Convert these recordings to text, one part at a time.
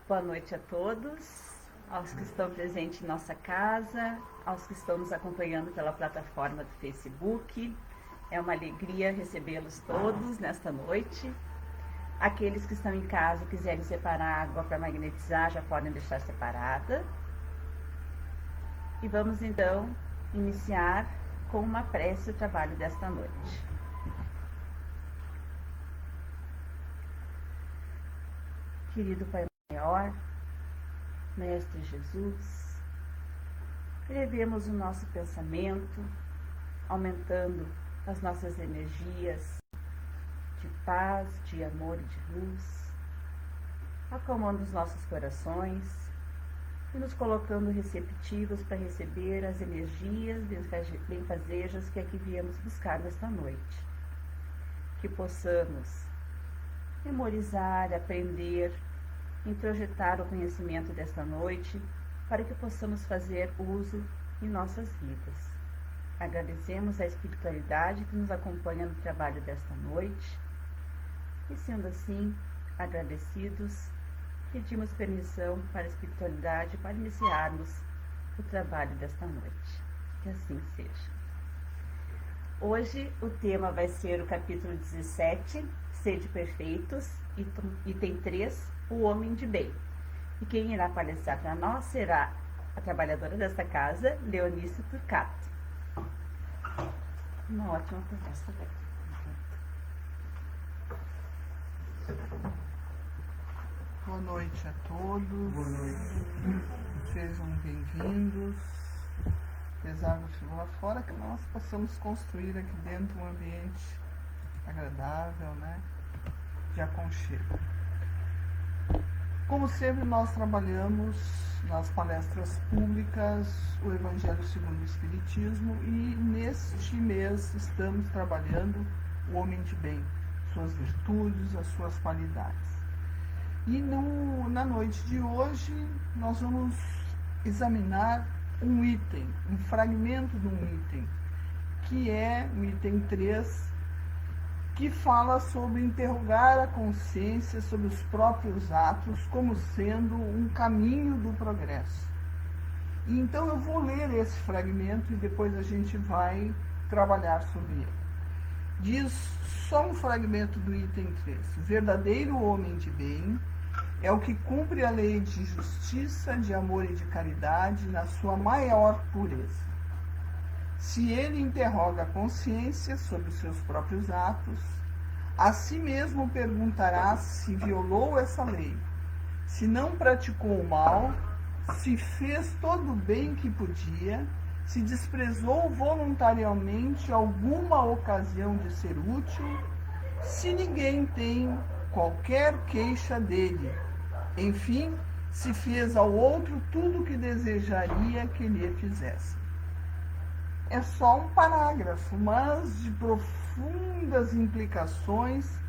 Boa noite a todos, aos que estão presentes em nossa casa, aos que estão nos acompanhando pela plataforma do Facebook. É uma alegria recebê-los todos nesta noite. Aqueles que estão em casa e quiserem separar água para magnetizar, já podem deixar separada. E vamos então iniciar com uma prece o trabalho desta noite. Querido Pai Maior, Mestre Jesus, elevemos o nosso pensamento, aumentando as nossas energias de paz, de amor e de luz, acalmando os nossos corações e nos colocando receptivos para receber as energias benfazejas que aqui viemos buscar nesta noite. Que possamos memorizar, aprender, introjetar o conhecimento desta noite para que possamos fazer uso em nossas vidas. Agradecemos a espiritualidade que nos acompanha no trabalho desta noite e, sendo assim, agradecidos, pedimos permissão para a espiritualidade para iniciarmos o trabalho desta noite. Que assim seja. Hoje o tema vai ser o capítulo 17, Sede Perfeitos, item 3, o homem de bem. E quem irá palestrar para nós será a trabalhadora desta casa, Leonice Turcato. Uma ótima palestra. Boa noite a todos. Boa noite. Sejam bem-vindos. Apesar do frio lá fora, que nós possamos construir aqui dentro um ambiente agradável, né? De aconchego. Como sempre, nós trabalhamos nas palestras públicas o Evangelho segundo o Espiritismo e neste mês estamos trabalhando o homem de bem, suas virtudes, as suas qualidades. E na noite de hoje nós vamos examinar um item, um fragmento de um item, que é o item 3, que fala sobre interrogar a consciência sobre os próprios atos como sendo um caminho do progresso. E então eu vou ler esse fragmento e depois a gente vai trabalhar sobre ele. Diz só um fragmento do item 3. O verdadeiro homem de bem é o que cumpre a lei de justiça, de amor e de caridade na sua maior pureza. Se ele interroga a consciência sobre os seus próprios atos, a si mesmo perguntará se violou essa lei, se não praticou o mal, se fez todo o bem que podia, se desprezou voluntariamente alguma ocasião de ser útil, se ninguém tem qualquer queixa dele, enfim, se fez ao outro tudo o que desejaria que lhe fizesse. É só um parágrafo, mas de profundas implicações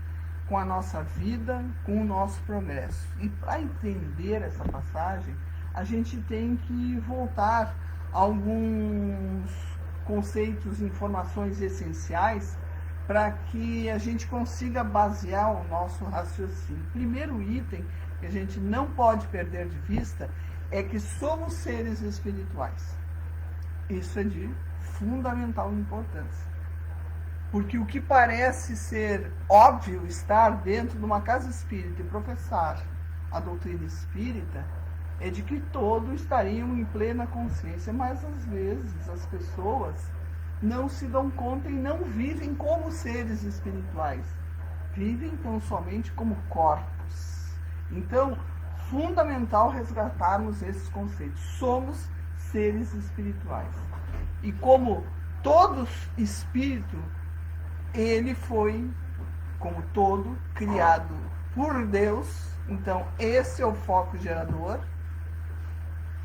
com a nossa vida, com o nosso progresso. E para entender essa passagem, a gente tem que voltar a alguns conceitos, informações essenciais para que a gente consiga basear o nosso raciocínio. O primeiro item que a gente não pode perder de vista é que somos seres espirituais. Isso é de fundamental importância. Porque o que parece ser óbvio estar dentro de uma casa espírita e professar a doutrina espírita é de que todos estariam em plena consciência, mas às vezes as pessoas não se dão conta e não vivem como seres espirituais. Vivem tão somente como corpos. Então, fundamental resgatarmos esses conceitos. Somos seres espirituais. E como todo espírito, ele foi, como todo, criado por Deus. Então, esse é o foco gerador.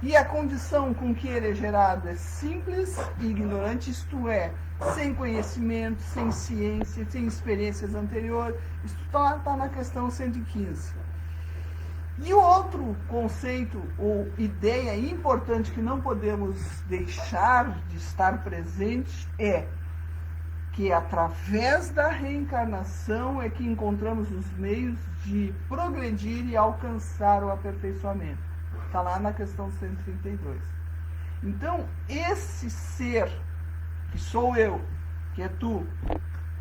E a condição com que ele é gerado é simples e ignorante, isto é, sem conhecimento, sem ciência, sem experiências anteriores. Isso está na questão 115. E o outro conceito ou ideia importante que não podemos deixar de estar presente é que através da reencarnação é que encontramos os meios de progredir e alcançar o aperfeiçoamento. Está lá na questão 132. Então, esse ser, que sou eu, que é tu,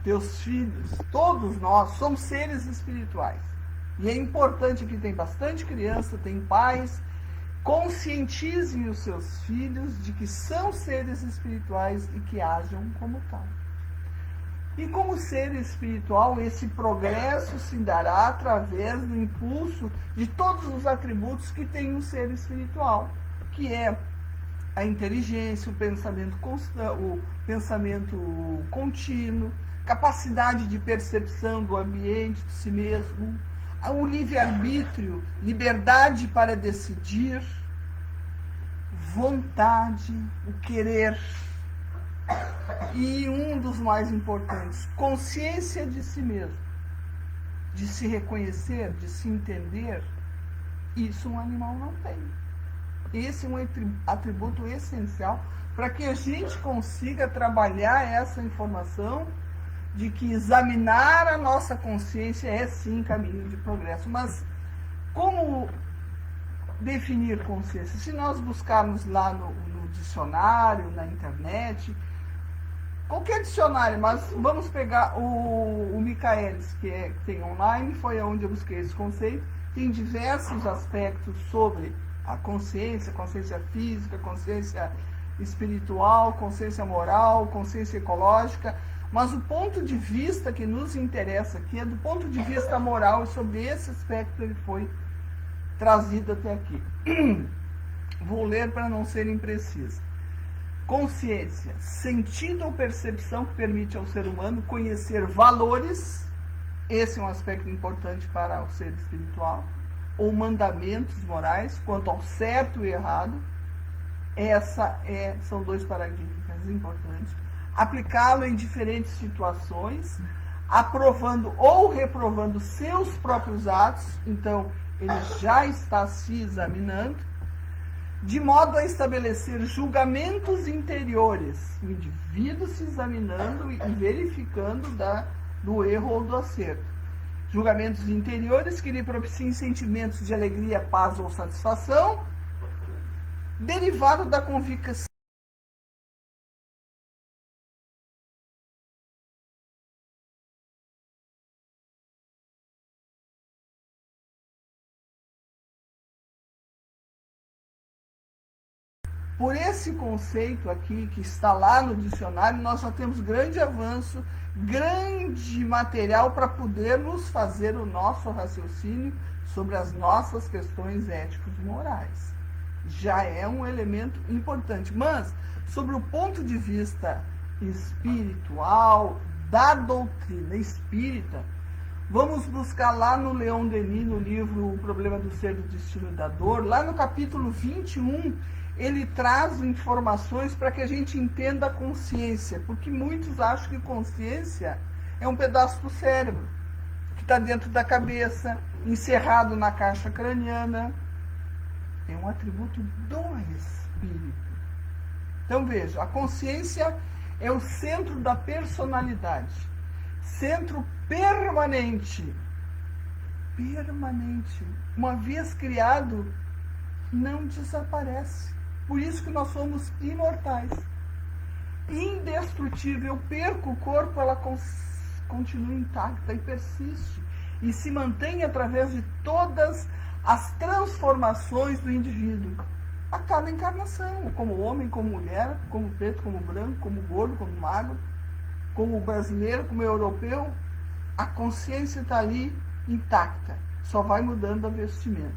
teus filhos, todos nós somos seres espirituais. E é importante que tem bastante criança, tem pais, conscientizem os seus filhos de que são seres espirituais e que ajam como tal. E como ser espiritual, esse progresso se dará através do impulso de todos os atributos que tem um ser espiritual, que é a inteligência, o pensamento contínuo, capacidade de percepção do ambiente, de si mesmo, o livre-arbítrio, liberdade para decidir, vontade, o querer. E um dos mais importantes, consciência de si mesmo, de se reconhecer, de se entender. Isso um animal não tem. Esse é um atributo essencial para que a gente consiga trabalhar essa informação de que examinar a nossa consciência é sim caminho de progresso. Mas como definir consciência? Se nós buscarmos lá no dicionário, na internet, qualquer dicionário, mas vamos pegar o Michaelis, que tem online, foi onde eu busquei esse conceito, tem diversos aspectos sobre a consciência física, consciência espiritual, consciência moral, consciência ecológica, mas o ponto de vista que nos interessa aqui é do ponto de vista moral, e sobre esse aspecto ele foi trazido até aqui. Vou ler para não ser imprecisa. Consciência, sentido ou percepção que permite ao ser humano conhecer valores, esse é um aspecto importante para o ser espiritual, ou mandamentos morais, quanto ao certo e errado, são dois paradigmas importantes. Aplicá-lo em diferentes situações, aprovando ou reprovando seus próprios atos, então ele já está se examinando, de modo a estabelecer julgamentos interiores, o indivíduo se examinando e verificando do erro ou do acerto. Julgamentos interiores que lhe propiciem sentimentos de alegria, paz ou satisfação, derivado da convicção. Por esse conceito aqui, que está lá no dicionário, nós já temos grande avanço, grande material para podermos fazer o nosso raciocínio sobre as nossas questões éticas e morais. Já é um elemento importante. Mas, sobre o ponto de vista espiritual, da doutrina espírita, vamos buscar lá no Leon Denis, no livro O Problema do Ser, do Destino e da Dor, lá no capítulo 21, ele traz informações para que a gente entenda a consciência, porque muitos acham que consciência é um pedaço do cérebro, que está dentro da cabeça, encerrado na caixa craniana. É um atributo do espírito. Então veja, a consciência é o centro da personalidade, centro permanente. Uma vez criado, não desaparece. Por isso que nós somos imortais. Indestrutível, perco o corpo, ela continua intacta e persiste. E se mantém através de todas as transformações do indivíduo. A cada encarnação, como homem, como mulher, como preto, como branco, como gordo, como magro, como brasileiro, como europeu, a consciência está ali intacta. Só vai mudando a vestimenta.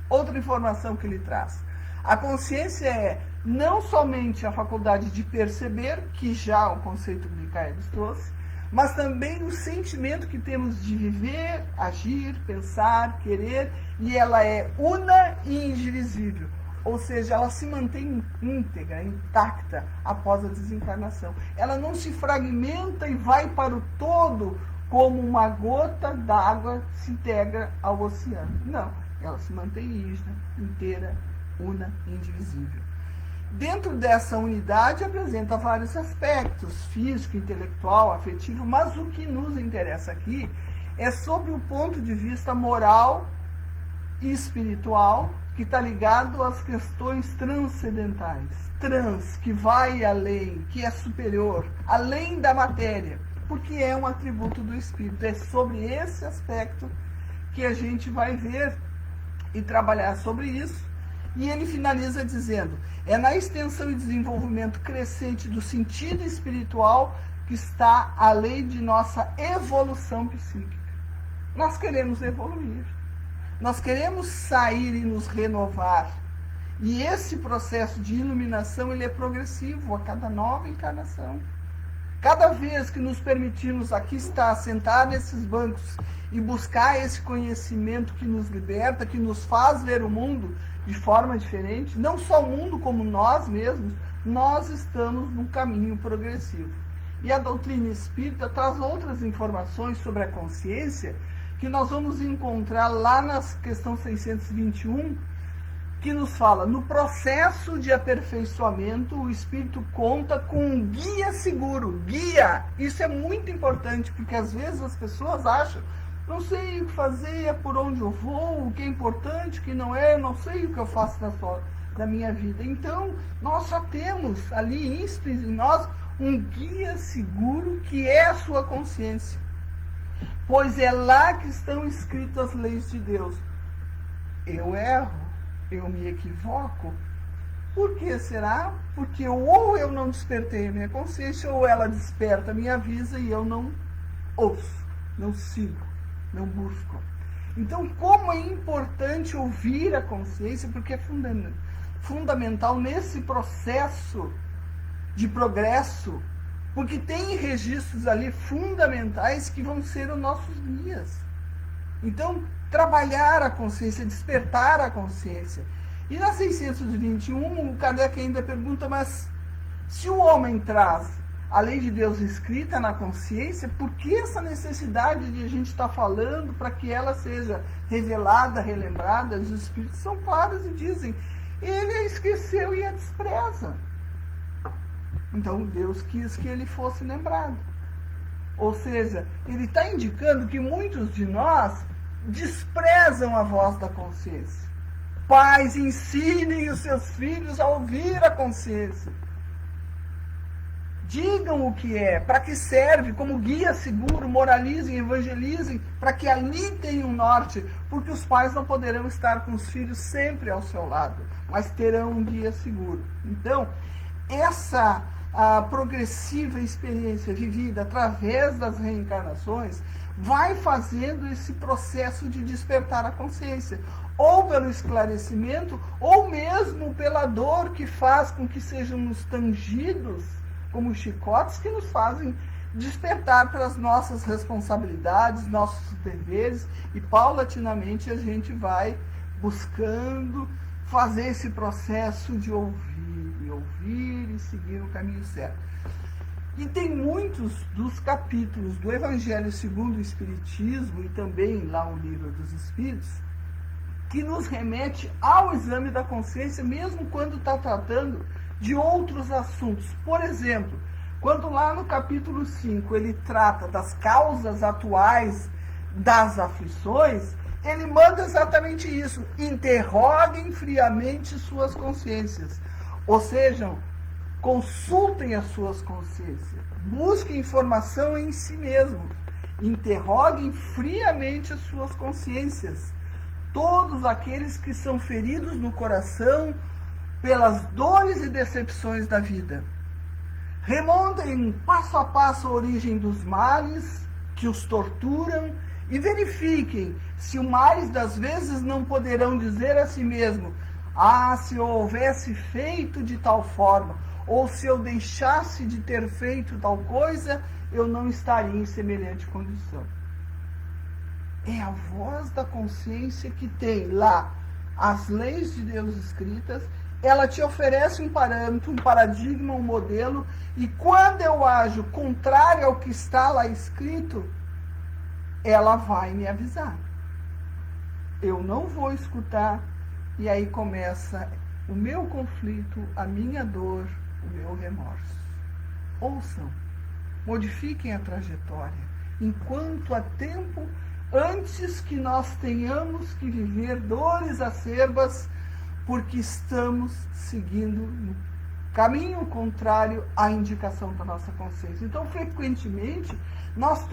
Outra informação que ele traz. A consciência é não somente a faculdade de perceber, que já o conceito de Michaelis trouxe, mas também o sentimento que temos de viver, agir, pensar, querer, e ela é una e indivisível. Ou seja, ela se mantém íntegra, intacta, após a desencarnação. Ela não se fragmenta e vai para o todo como uma gota d'água se integra ao oceano. Não, ela se mantém rígida, inteira, una e indivisível. Dentro dessa unidade apresenta vários aspectos, físico, intelectual, afetivo, mas o que nos interessa aqui é sobre o ponto de vista moral e espiritual, que está ligado às questões transcendentais. Trans, que vai além, que é superior, além da matéria, porque é um atributo do espírito. É sobre esse aspecto que a gente vai ver e trabalhar sobre isso. E ele finaliza dizendo: é na extensão e desenvolvimento crescente do sentido espiritual que está a lei de nossa evolução psíquica. Nós queremos evoluir. Nós queremos sair e nos renovar. E esse processo de iluminação, ele é progressivo a cada nova encarnação. Cada vez que nos permitimos aqui estar, sentar nesses bancos e buscar esse conhecimento que nos liberta, que nos faz ver o mundo de forma diferente, não só o mundo como nós mesmos, nós estamos num caminho progressivo. E a doutrina espírita traz outras informações sobre a consciência que nós vamos encontrar lá na questão 621, que nos fala: no processo de aperfeiçoamento, o espírito conta com um guia seguro. Guia! Isso é muito importante, porque às vezes as pessoas acham: não sei o que fazer, por onde eu vou, o que é importante, o que não é, não sei o que eu faço da minha vida. Então, nós já temos ali em nós um guia seguro, que é a sua consciência. Pois é lá que estão escritas as leis de Deus. Eu erro, eu me equivoco. Por que será? Porque ou eu não despertei a minha consciência, ou ela desperta, me avisa e eu não ouço, não sigo, não busco. Então, como é importante ouvir a consciência, porque é fundamental nesse processo de progresso, porque tem registros ali fundamentais que vão ser os nossos guias. Então, trabalhar a consciência, despertar a consciência. E na 621, o Kardec ainda pergunta: mas se o homem traz a lei de Deus escrita na consciência, por que essa necessidade de a gente estar falando para que ela seja revelada, relembrada? Os Espíritos são claros e dizem: ele a esqueceu e a despreza. Então Deus quis que ele fosse lembrado. Ou seja, ele está indicando que muitos de nós desprezam a voz da consciência. Pais, ensinem os seus filhos a ouvir a consciência. Digam o que é, para que serve, como guia seguro, moralizem, evangelizem, para que ali tenham um norte, porque os pais não poderão estar com os filhos sempre ao seu lado, mas terão um guia seguro. Então, essa a progressiva experiência vivida através das reencarnações vai fazendo esse processo de despertar a consciência, ou pelo esclarecimento, ou mesmo pela dor que faz com que sejamos tangidos como chicotes, que nos fazem despertar para as nossas responsabilidades, nossos deveres, e paulatinamente a gente vai buscando fazer esse processo de ouvir e seguir o caminho certo. E tem muitos dos capítulos do Evangelho segundo o Espiritismo, e também lá o Livro dos Espíritos, que nos remete ao exame da consciência, mesmo quando está tratando de outros assuntos. Por exemplo, quando lá no capítulo 5 ele trata das causas atuais das aflições, ele manda exatamente isso: interroguem friamente suas consciências. Ou seja, consultem as suas consciências, busquem informação em si mesmos, interroguem friamente as suas consciências. Todos aqueles que são feridos no coração pelas dores e decepções da vida, remontem passo a passo a origem dos males que os torturam e verifiquem se os males das vezes não poderão dizer a si mesmo: ah, se eu houvesse feito de tal forma, ou se eu deixasse de ter feito tal coisa, eu não estaria em semelhante condição. É a voz da consciência que tem lá as leis de Deus escritas. Ela te oferece um parâmetro, um paradigma, um modelo, e quando eu ajo contrário ao que está lá escrito, ela vai me avisar. Eu não vou escutar. E aí começa o meu conflito, a minha dor, o meu remorso. Ouçam, modifiquem a trajetória, enquanto há tempo, antes que nós tenhamos que viver dores acerbas, porque estamos seguindo no caminho contrário à indicação da nossa consciência. Então, frequentemente, nós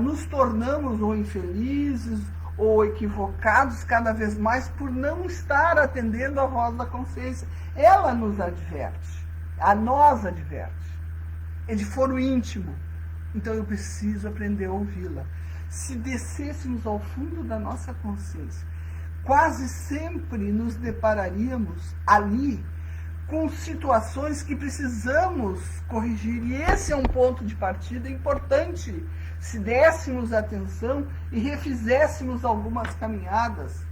nos tornamos ou infelizes ou equivocados cada vez mais por não estar atendendo à voz da consciência. Ela nos adverte, a nós adverte. É de foro íntimo. Então eu preciso aprender a ouvi-la. Se descêssemos ao fundo da nossa consciência, quase sempre nos depararíamos ali com situações que precisamos corrigir. E esse é um ponto de partida importante. Se dessemos atenção e refizéssemos algumas caminhadas,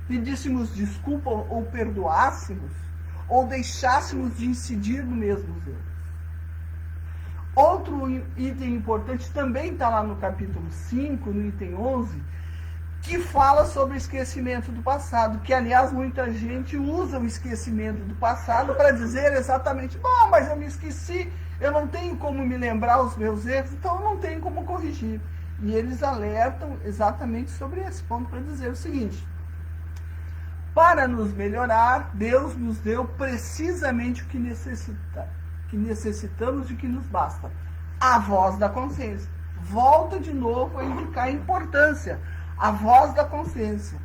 pedíssemos desculpa ou perdoássemos, ou deixássemos de incidir no mesmo erro. Outro item importante também está lá no capítulo 5, no item 11, que fala sobre o esquecimento do passado, que, aliás, muita gente usa o esquecimento do passado para dizer exatamente, mas eu me esqueci, eu não tenho como me lembrar os meus erros, então eu não tenho como corrigir. E eles alertam exatamente sobre esse ponto para dizer o seguinte: para nos melhorar, Deus nos deu precisamente o que necessitamos e o que nos basta. A voz da consciência. Volta de novo a indicar a importância. A voz da consciência.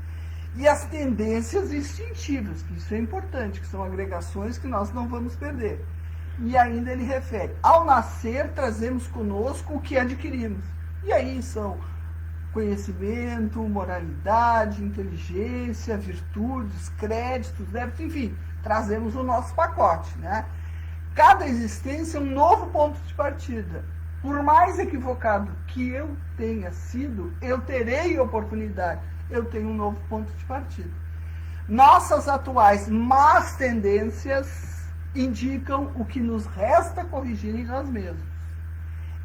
E as tendências instintivas, que isso é importante, que são agregações que nós não vamos perder. E ainda ele refere: ao nascer, trazemos conosco o que adquirimos. E aí são conhecimento, moralidade, inteligência, virtudes, créditos, débitos, enfim, trazemos o nosso pacote, né? Cada existência é um novo ponto de partida. Por mais equivocado que eu tenha sido, eu terei oportunidade, eu tenho um novo ponto de partida. Nossas atuais más tendências indicam o que nos resta corrigir em nós mesmos.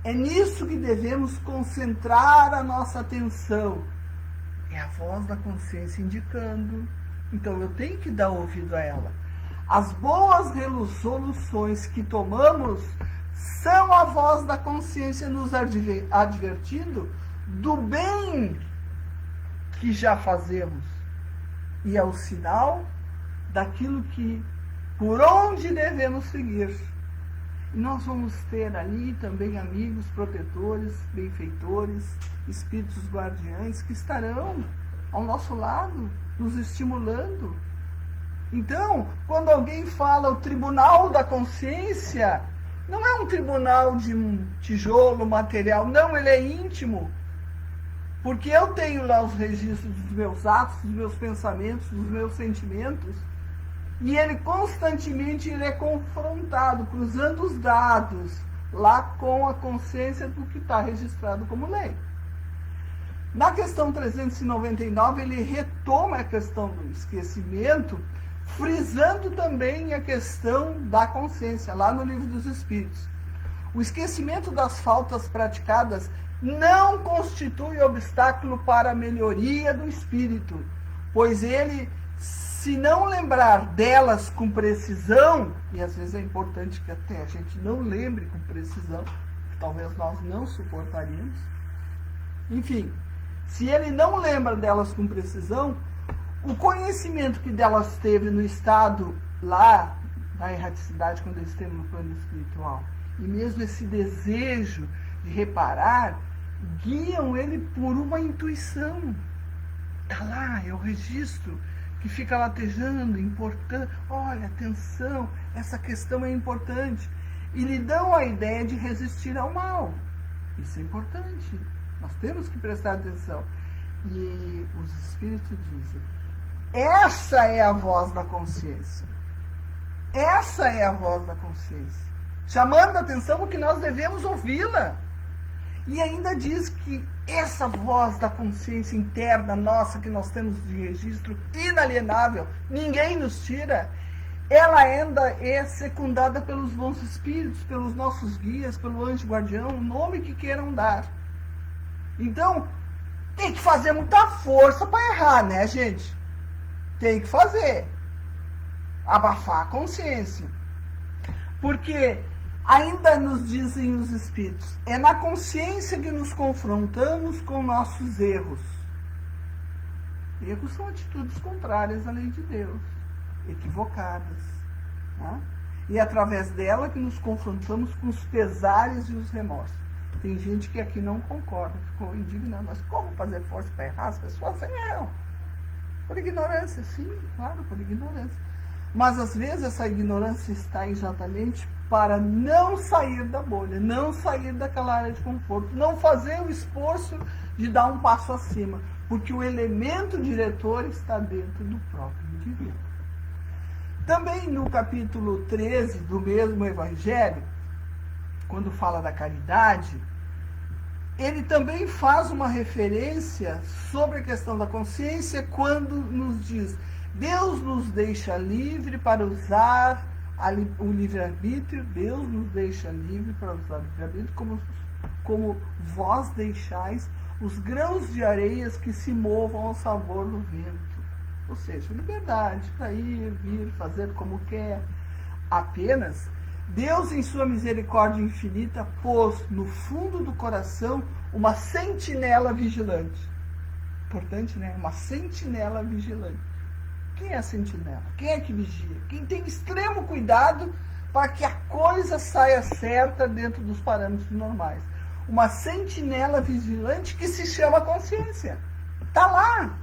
É nisso que devemos concentrar a nossa atenção. É a voz da consciência indicando. Então eu tenho que dar ouvido a ela. As boas resoluções que tomamos são a voz da consciência nos advertindo do bem que já fazemos. E é o sinal daquilo que, por onde devemos seguir. E nós vamos ter ali também amigos, protetores, benfeitores, espíritos guardiães que estarão ao nosso lado, nos estimulando. Então, quando alguém fala o tribunal da consciência, não é um tribunal de um tijolo material, não, ele é íntimo. Porque eu tenho lá os registros dos meus atos, dos meus pensamentos, dos meus sentimentos, e ele constantemente é confrontado, cruzando os dados lá com a consciência do que está registrado como lei. Na questão 399, ele retoma a questão do esquecimento, frisando também a questão da consciência, lá no Livro dos Espíritos. O esquecimento das faltas praticadas não constitui obstáculo para a melhoria do espírito, pois ele, se não lembrar delas com precisão, e às vezes é importante que até a gente não lembre com precisão, que talvez nós não suportaríamos, enfim, se ele não lembra delas com precisão, o conhecimento que delas teve no estado lá, na erraticidade, quando ele esteve no plano espiritual, e mesmo esse desejo de reparar, guiam ele por uma intuição. Está lá, é o registro que fica latejando, importante. Olha, atenção, essa questão é importante. E lhe dão a ideia de resistir ao mal. Isso é importante. Nós temos que prestar atenção. E os espíritos dizem: essa é a voz da consciência. Essa é a voz da consciência. Chamando a atenção porque nós devemos ouvi-la. E ainda diz que essa voz da consciência interna nossa, que nós temos de registro inalienável, ninguém nos tira, ela ainda é secundada pelos bons espíritos, pelos nossos guias, pelo anjo guardião, o nome que queiram dar. Então, tem que fazer muita força para errar, né, gente? Tem que fazer. abafar a consciência. Porque ainda nos dizem os Espíritos, é na consciência que nos confrontamos com nossos erros. Erros são atitudes contrárias à lei de Deus, equivocadas. Né? E é através dela que nos confrontamos com os pesares e os remorsos. Tem gente que aqui não concorda, ficou indignado, mas como fazer força para errar? As pessoas erram. Por ignorância, sim, claro, por ignorância. Mas às vezes essa ignorância está exatamente para não sair da bolha, não sair daquela área de conforto, não fazer o esforço de dar um passo acima, porque o elemento diretor está dentro do próprio indivíduo. Também no capítulo 13 do mesmo Evangelho, quando fala da caridade, ele também faz uma referência sobre a questão da consciência quando nos diz: Deus nos deixa livre para usar o livre-arbítrio, Deus nos deixa livre para usar o livre-arbítrio, como vós deixais os grãos de areias que se movam ao sabor do vento. Ou seja, liberdade para ir, vir, fazer como quer. Apenas, Deus, em sua misericórdia infinita, pôs no fundo do coração uma sentinela vigilante. Importante, né? Uma sentinela vigilante. Quem é a sentinela? Quem é que vigia? Quem tem extremo cuidado para que a coisa saia certa dentro dos parâmetros normais. Uma sentinela vigilante que se chama consciência. Está lá.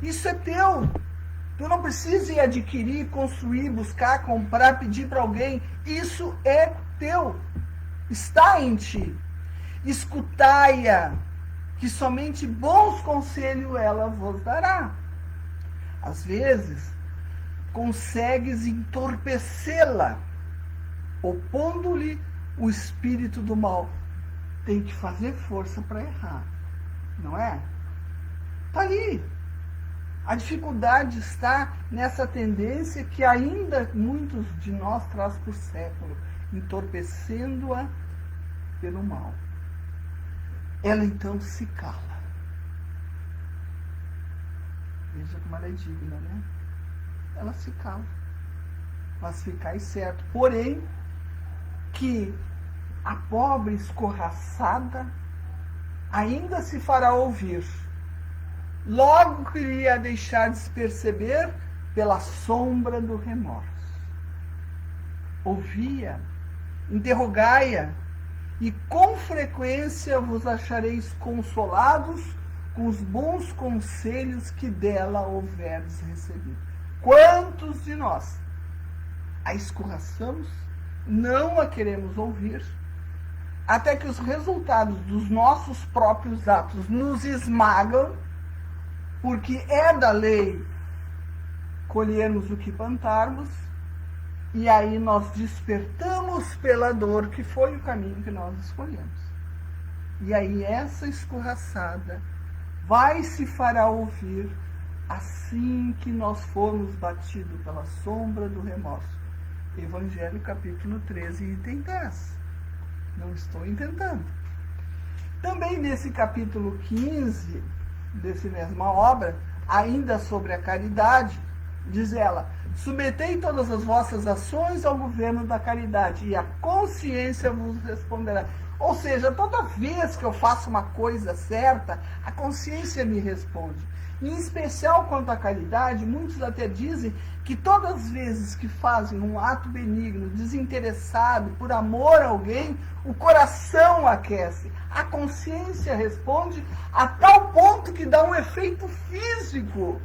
Isso é teu. Tu não precisa ir adquirir, construir, buscar, comprar, pedir para alguém. Isso é teu. Está em ti. Escutai-a, que somente bons conselhos ela vos dará. Às vezes, consegues entorpecê-la, opondo-lhe o espírito do mal. Tem que fazer força para errar, não é? Está aí. A dificuldade está nessa tendência que ainda muitos de nós traz por século, entorpecendo-a pelo mal. Ela então se cala. Veja como ela é digna, né? Ela se cala. Mas ficai certo. Porém, que a pobre escorraçada ainda se fará ouvir. Logo queria deixar de se perceber pela sombra do remorso. Ouvia, interrogai-a, e com frequência vos achareis consolados com os bons conselhos que dela houverdes recebido. Quantos de nós a escorraçamos, não a queremos ouvir, até que os resultados dos nossos próprios atos nos esmagam, porque é da lei colhermos o que plantarmos, e aí nós despertamos pela dor, que foi o caminho que nós escolhemos. E aí essa escorraçada vai se fará ouvir assim que nós formos batidos pela sombra do remorso. Evangelho capítulo 13, item 10. Não estou inventando. Também nesse capítulo 15, desse mesma obra, ainda sobre a caridade, diz ela: submetei todas as vossas ações ao governo da caridade, e a consciência vos responderá. Ou seja, toda vez que eu faço uma coisa certa, a consciência me responde. Em especial quanto à caridade, muitos até dizem que todas as vezes que fazem um ato benigno, desinteressado, por amor a alguém, o coração aquece. A consciência responde a tal ponto que dá um efeito físico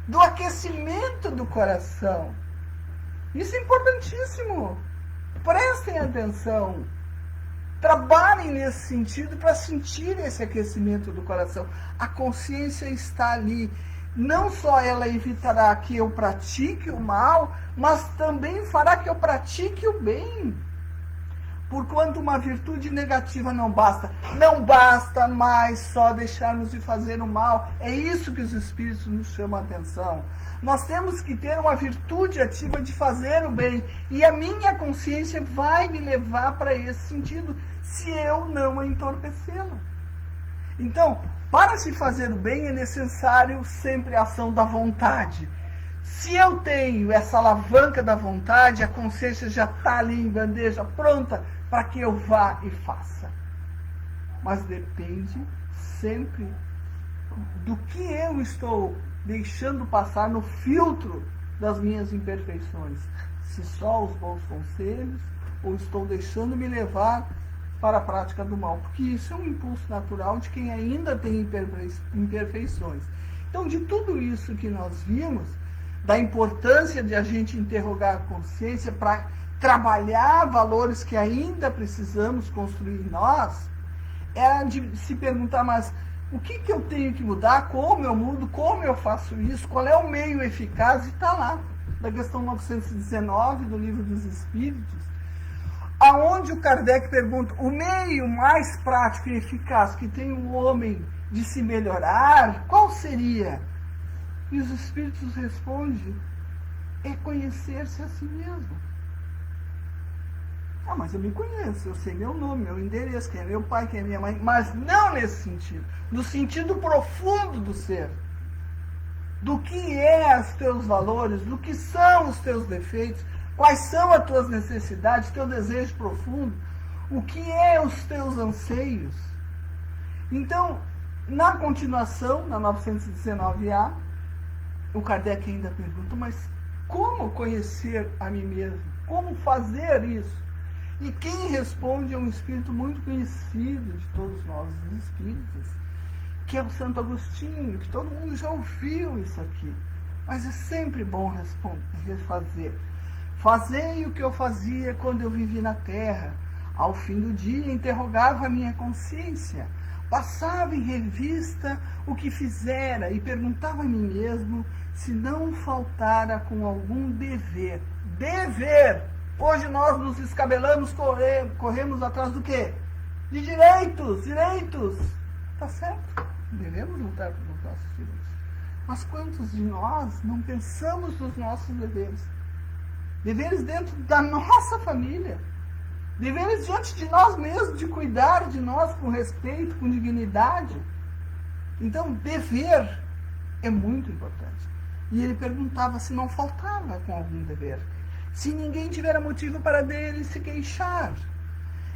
do aquecimento do coração. Isso é importantíssimo. Prestem atenção. Trabalhem nesse sentido para sentir esse aquecimento do coração. A consciência está ali. Não só ela evitará que eu pratique o mal, mas também fará que eu pratique o bem. Porquanto uma virtude negativa não basta. Não basta mais só deixarmos de fazer o mal. É isso que os Espíritos nos chamam a atenção. Nós temos que ter uma virtude ativa de fazer o bem. E a minha consciência vai me levar para esse sentido, se eu não a entorpecê-la. Então, para se fazer o bem é necessário sempre a ação da vontade. Se eu tenho essa alavanca da vontade, a consciência já está ali em bandeja, pronta para que eu vá e faça. Mas depende sempre do que eu estou deixando passar no filtro das minhas imperfeições. Se só os bons conselhos, ou estou deixando me levar para a prática do mal. Porque isso é um impulso natural de quem ainda tem imperfeições. Então, de tudo isso que nós vimos, da importância de a gente interrogar a consciência para trabalhar valores que ainda precisamos construir em nós, é de se perguntar, mas o que eu tenho que mudar, como eu mudo, como eu faço isso, qual é o meio eficaz, e está lá, da questão 919 do Livro dos Espíritos, aonde o Kardec pergunta, o meio mais prático e eficaz que tem o homem de se melhorar, qual seria? E os Espíritos respondem, é conhecer-se a si mesmo. Ah, mas eu me conheço, eu sei meu nome, meu endereço, quem é meu pai, quem é minha mãe, mas não nesse sentido, no sentido profundo do ser. Do que é os teus valores, do que são os teus defeitos, quais são as tuas necessidades, teu desejo profundo, o que é os teus anseios. Então, na continuação, na 919A, o Kardec ainda pergunta, mas como conhecer a mim mesmo? Como fazer isso? E quem responde é um espírito muito conhecido de todos nós, os espíritos, que é o Santo Agostinho, que todo mundo já ouviu isso aqui. Mas é sempre bom refazer. Fazei o que eu fazia quando eu vivi na terra. Ao fim do dia, interrogava a minha consciência. Passava em revista o que fizera e perguntava a mim mesmo se não faltara com algum dever. Dever! Hoje nós nos escabelamos, corremos atrás do quê? De direitos, direitos. Tá certo, devemos lutar pelos nossos direitos. Mas quantos de nós não pensamos nos nossos deveres? Deveres dentro da nossa família. Deveres diante de nós mesmos, de cuidar de nós com respeito, com dignidade. Então, dever é muito importante. E ele perguntava se não faltava com algum dever. Se ninguém tivera motivo para dele se queixar.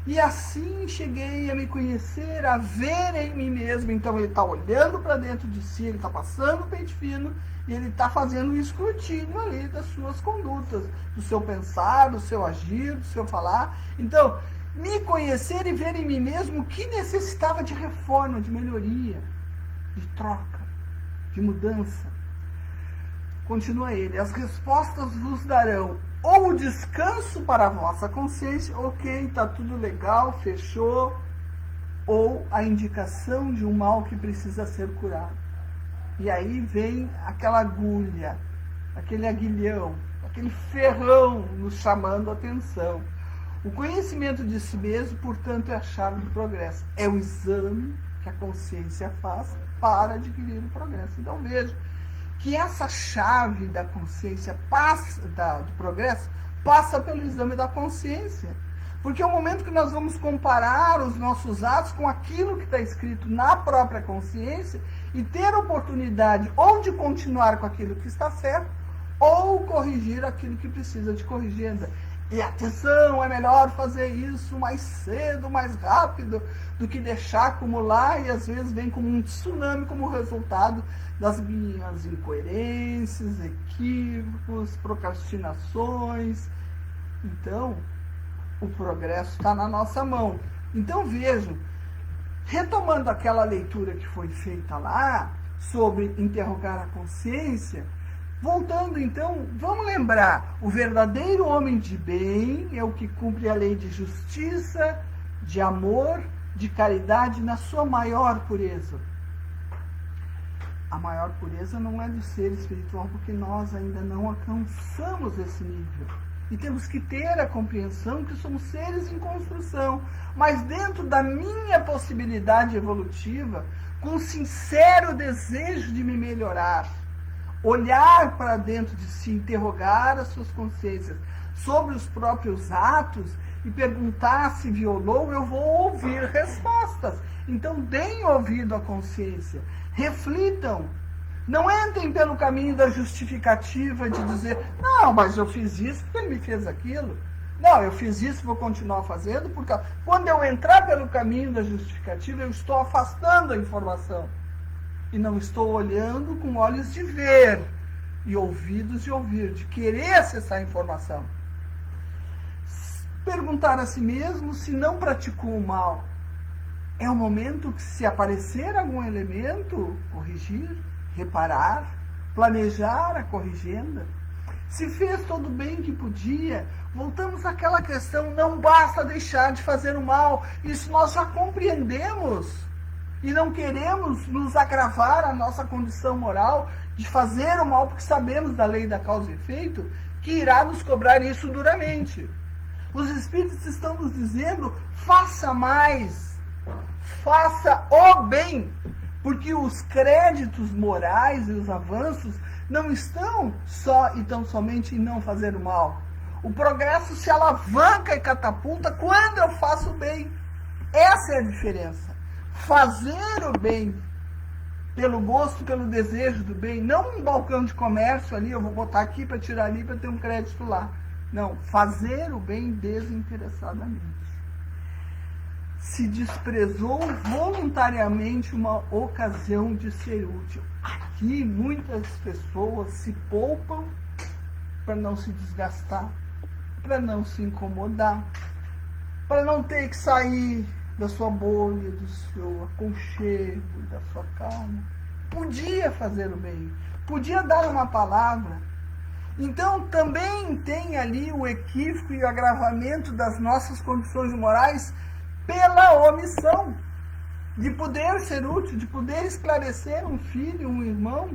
E assim cheguei a me conhecer, a ver em mim mesmo. Então ele está olhando para dentro de si, ele está passando o pente fino e ele está fazendo um escrutínio ali das suas condutas, do seu pensar, do seu agir, do seu falar. Então, me conhecer e ver em mim mesmo o que necessitava de reforma, de melhoria, de troca, de mudança. Continua ele, as respostas vos darão ou o descanso para a vossa consciência, ok, está tudo legal, fechou, ou a indicação de um mal que precisa ser curado. E aí vem aquela agulha, aquele aguilhão, aquele ferrão nos chamando a atenção. O conhecimento de si mesmo, portanto, é a chave do progresso. É o exame que a consciência faz para adquirir o progresso. Então veja que essa chave da consciência do progresso passa pelo exame da consciência. Porque é o momento que nós vamos comparar os nossos atos com aquilo que está escrito na própria consciência e ter a oportunidade ou de continuar com aquilo que está certo ou corrigir aquilo que precisa de corrigir. E atenção, é melhor fazer isso mais cedo, mais rápido, do que deixar acumular e às vezes vem como um tsunami como resultado das minhas incoerências, equívocos, procrastinações. Então, o progresso está na nossa mão. Então vejam, retomando aquela leitura que foi feita lá, sobre interrogar a consciência, voltando então, vamos lembrar, o verdadeiro homem de bem é o que cumpre a lei de justiça, de amor, de caridade na sua maior pureza. A maior pureza não é do ser espiritual, porque nós ainda não alcançamos esse nível. E temos que ter a compreensão que somos seres em construção, mas dentro da minha possibilidade evolutiva, com sincero desejo de me melhorar, olhar para dentro de si, interrogar as suas consciências sobre os próprios atos e perguntar se violou, eu vou ouvir respostas. Então, deem ouvido à consciência, reflitam Não entrem pelo caminho da justificativa de dizer, não, mas eu fiz isso porque ele me fez aquilo. Não, eu fiz isso e vou continuar fazendo, porque quando eu entrar pelo caminho da justificativa, eu estou afastando a informação. E não estou olhando com olhos de ver e ouvidos de ouvir, de querer acessar a informação. Perguntar a si mesmo se não praticou o mal. É o momento que, se aparecer algum elemento, corrigir, reparar, planejar a corrigenda. Se fez todo o bem que podia, voltamos àquela questão, não basta deixar de fazer o mal. Isso nós já compreendemos. E não queremos nos agravar a nossa condição moral de fazer o mal, porque sabemos da lei da causa e efeito, que irá nos cobrar isso duramente. Os Espíritos estão nos dizendo, faça mais, faça o bem, porque os créditos morais e os avanços não estão só e tão somente em não fazer o mal. O progresso se alavanca e catapulta quando eu faço o bem. Essa é a diferença. Fazer o bem pelo gosto, pelo desejo do bem, não um balcão de comércio ali, eu vou botar aqui para tirar ali para ter um crédito lá. Não, fazer o bem desinteressadamente. Se desprezou voluntariamente uma ocasião de ser útil. Aqui muitas pessoas se poupam para não se desgastar, para não se incomodar, para não ter que sair da sua bolha, do seu aconchego, da sua calma. Podia fazer o bem, podia dar uma palavra. Então também tem ali o equívoco e o agravamento das nossas condições morais pela omissão de poder ser útil, de poder esclarecer um filho, um irmão,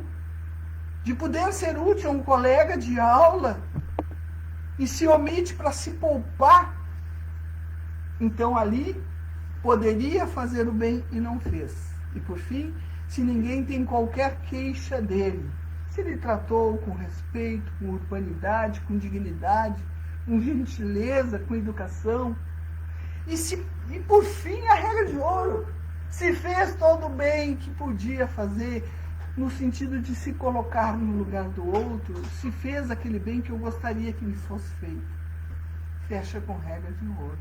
de poder ser útil a um colega de aula, e se omite para se poupar. Então ali poderia fazer o bem e não fez. E por fim, se ninguém tem qualquer queixa dele, se ele tratou com respeito, com urbanidade, com dignidade, com gentileza, com educação, e por fim a regra de ouro, se fez todo o bem que podia fazer, no sentido de se colocar no lugar do outro, se fez aquele bem que eu gostaria que me fosse feito. Fecha com regra de ouro,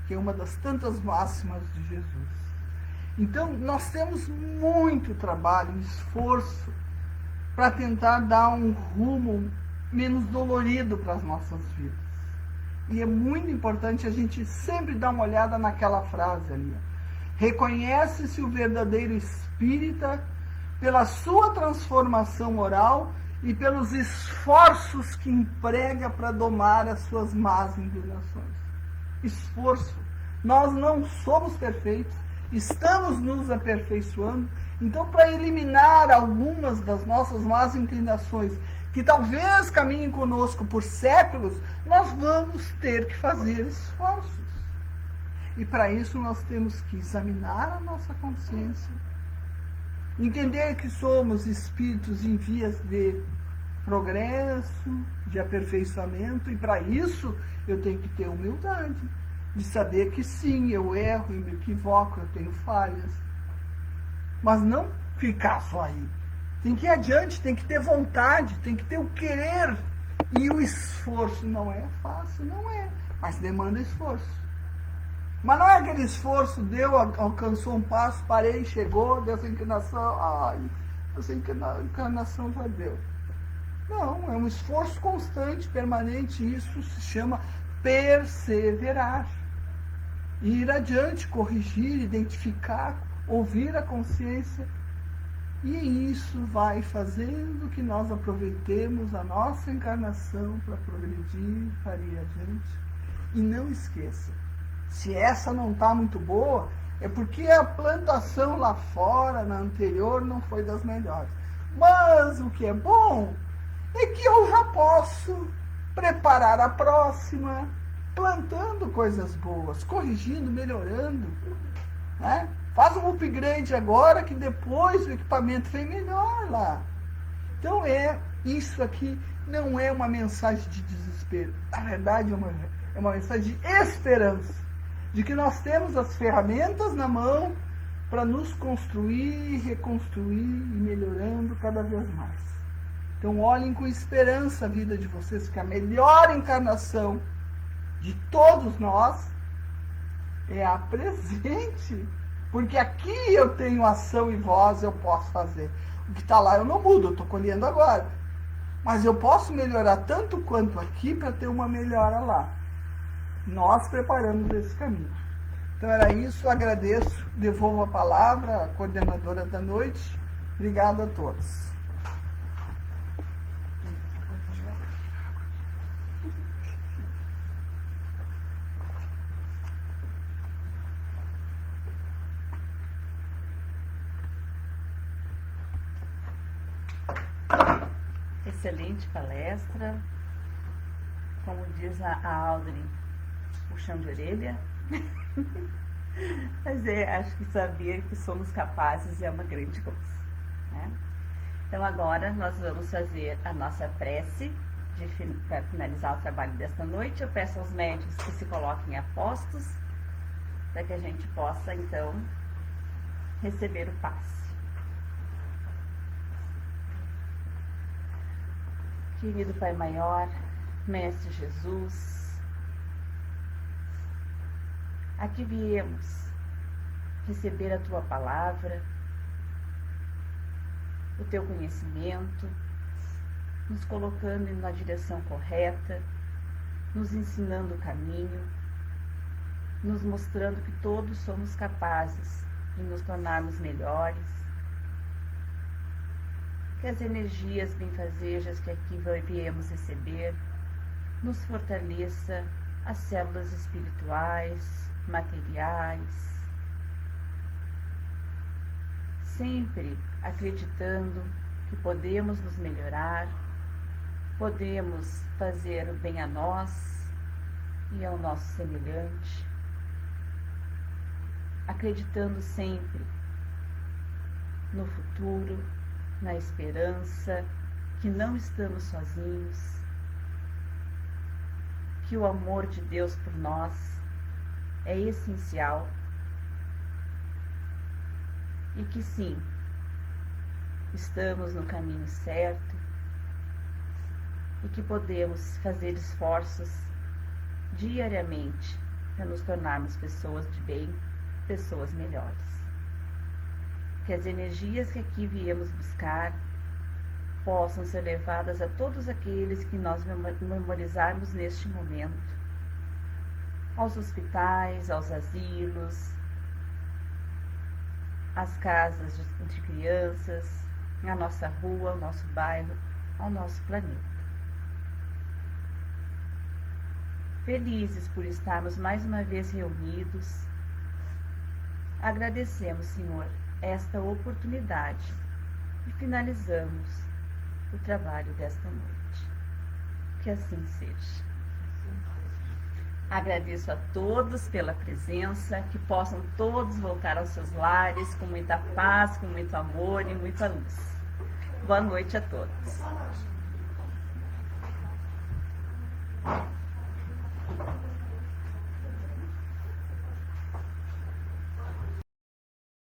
que é uma das tantas máximas de Jesus. Então, nós temos muito trabalho, esforço, para tentar dar um rumo menos dolorido para as nossas vidas. E é muito importante a gente sempre dar uma olhada naquela frase ali. Reconhece-se o verdadeiro espírita pela sua transformação moral e pelos esforços que emprega para domar as suas más inclinações. Esforço. Nós não somos perfeitos, estamos nos aperfeiçoando. Então, para eliminar algumas das nossas más inclinações, que talvez caminhem conosco por séculos, nós vamos ter que fazer esforços. E para isso nós temos que examinar a nossa consciência, entender que somos espíritos em vias de progresso, de aperfeiçoamento, e para isso eu tenho que ter humildade, de saber que sim, eu erro, eu me equivoco, eu tenho falhas, mas não ficar só aí. Tem que ir adiante, tem que ter vontade, tem que ter o querer, e o esforço não é fácil, não é, mas demanda esforço. Mas não é aquele esforço, alcançou um passo, parei, chegou, deu essa inclinação, essa encarnação já deu. Não, é um esforço constante, permanente, isso se chama perseverar. Ir adiante, corrigir, identificar, ouvir a consciência, e isso vai fazendo que nós aproveitemos a nossa encarnação para progredir, para ir adiante. E não esqueça, se essa não está muito boa, é porque a plantação lá fora, na anterior, não foi das melhores. Mas o que é bom é que eu já posso preparar a próxima, plantando coisas boas, corrigindo, melhorando, né? Faz um upgrade agora, que depois o equipamento vem melhor lá. Então isso aqui não é uma mensagem de desespero. Na verdade, é uma mensagem de esperança, de que nós temos as ferramentas na mão para nos construir, reconstruir e melhorando cada vez mais. Então olhem com esperança a vida de vocês, que a melhor encarnação de todos nós é a presente. Porque aqui eu tenho ação e voz, eu posso fazer. O que está lá eu não mudo, eu estou colhendo agora. Mas eu posso melhorar tanto quanto aqui para ter uma melhora lá. Nós preparamos esse caminho. Então era isso, agradeço, devolvo a palavra à coordenadora da noite. Obrigado a todos. Excelente palestra. Como diz a Audrey, puxão de orelha. Mas acho que saber que somos capazes é uma grande coisa, né? Então agora nós vamos fazer a nossa prece para finalizar o trabalho desta noite. Eu peço aos médios que se coloquem a postos para que a gente possa então receber o passe. Querido Pai Maior, Mestre Jesus, aqui viemos receber a Tua palavra, o Teu conhecimento, nos colocando na direção correta, nos ensinando o caminho, nos mostrando que todos somos capazes de nos tornarmos melhores, que as energias benfazejas que aqui viemos receber nos fortaleça as células espirituais, materiais, sempre acreditando que podemos nos melhorar, podemos fazer o bem a nós e ao nosso semelhante, acreditando sempre no futuro, na esperança, que não estamos sozinhos, que o amor de Deus por nós é essencial e que sim, estamos no caminho certo e que podemos fazer esforços diariamente para nos tornarmos pessoas de bem, pessoas melhores. Que as energias que aqui viemos buscar possam ser levadas a todos aqueles que nós memorizarmos neste momento, aos hospitais, aos asilos, às casas de crianças, à nossa rua, ao nosso bairro, ao nosso planeta. Felizes por estarmos mais uma vez reunidos, agradecemos, Senhor, esta oportunidade e finalizamos o trabalho desta noite. Que assim seja. Agradeço a todos pela presença, que possam todos voltar aos seus lares com muita paz, com muito amor e muita luz. Boa noite a todos.